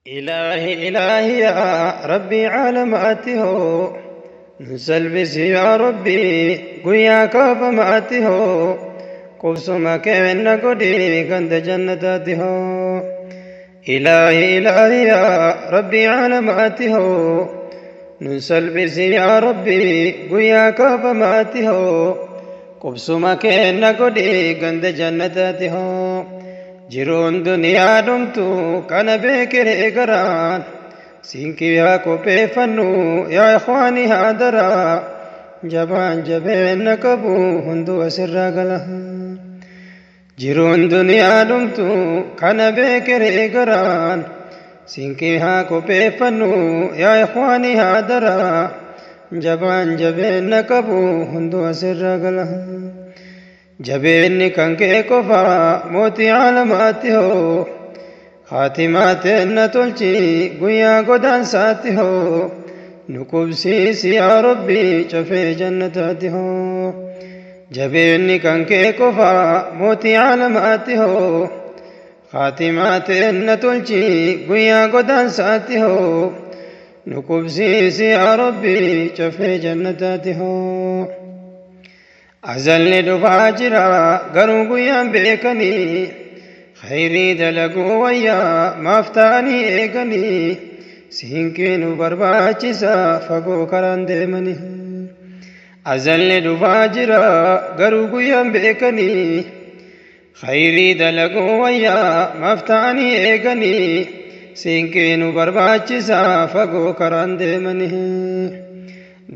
إلهي إلهي يا ربي عالماته نسلبس يا ربي قويا كاف ماته قبسما كأن قدي كنت جنتاته إلهي إلهي يا ربي عالماته نسلبس يا ربي قويا كاف ماته قبسما كأن قدي كنت جنتاته jiruun duniyaa dhumtu kana beekee garaan siinqii haa qopheeffannu yaa ikhwaanii haadaraa jabaan jabeenna qabu hunduu asirraa gala. Jiruun duniyaa dhumtu kana beekee garaan siinqii haa qopheeffannu yaa ikhwaanii haadaraa jabaan jabeenna qabu hunduu asirraa gala. jabeenni kan kee qofa mootii caalamaatti hoo khaatimaateen na tolchi guyyaa godaansaatti hoo nu qubsiisi yaa rabbi cafee jannataatti hoo jabeenni kan kee qofa mootii caalamaatti hoo khaatimaateen na tolchi guyyaa godaansaatti hoo nu qubsiisi yaa rabbi cafee jannataatti hoo azalli dhufaa jira garuu guyyaan beekanii khayrii dalaguu wayyaa maaf ta'anii eeganii siinqii nu barbaachisa fagoo karaan deemanii. Azalli dhufaa jira garuu guyyaan beekanii khayrii dalaguu wayyaa maaf ta'anii eeganii siinqii nu barbaachisa fagoo karaan deemanii.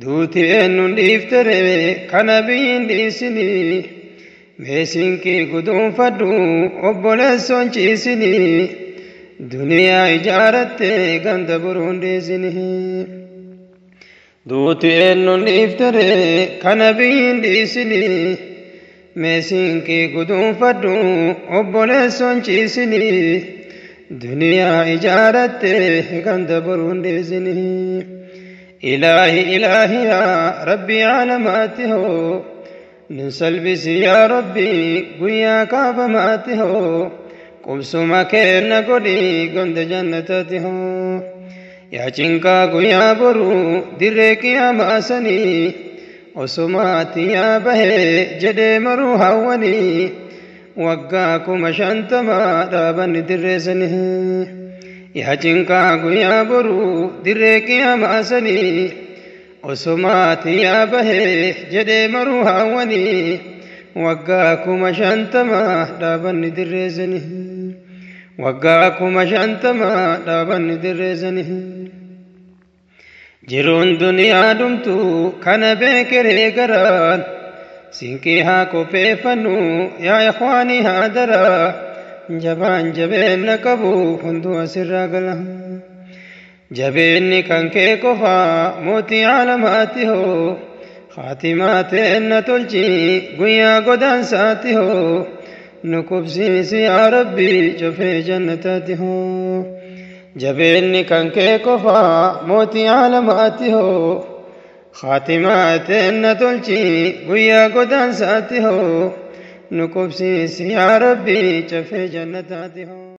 duuti eenyuun dhiiftere kana biyyiin dhiisinii mee siinqii guduunfadhu obboleessoon ciisinii duniyaa ijaaratte ganda buruun dhiisinii. Duuti eenyuun dhiiftere kana biyyiin dhiisinii mee siinqii guduunfadhu obboleessoon ciisinii duniyaa ijaaratte ganda buruun dhiisinii. إلهي إلهي يا ربي عالماته نسلبس يا ربي قويا كافماته قبسما كيرنا قدي قند جنتاته يا چنكا قويا برو دريك يا ماسني وسماتي يا بهي جدي مرو هوني وقاكم شانتما دابن درسني yaa cinqaa guyyaa boruu dirree qiyaamaa sanii osumaati yaa bahee jedhee maruu haawwanii waggaa 50 dhaabanni dirree sanii waggaa 50 dhaabanni dirree sanii. Jiruun duniyaa dhumtu kana beekee garaan siinqii haa qopheeffannu yaa ikhwaanii haadaraa jabaan jabeenna qabu hunduu asirraa gala. Jabeenni kan kee qofa mootii caalamaatti hoo khaatimaateen na tolchi guyyaa godaansaatti hoo nu qubsiisi yaa rabbi cafee jannataatti hoo jabeenni kan kee qofa mootii caalamaatti hoo khaatimaateen na tolchi guyyaa godaansaatti hoo نكبسيس يا ربي شفي جنتاته.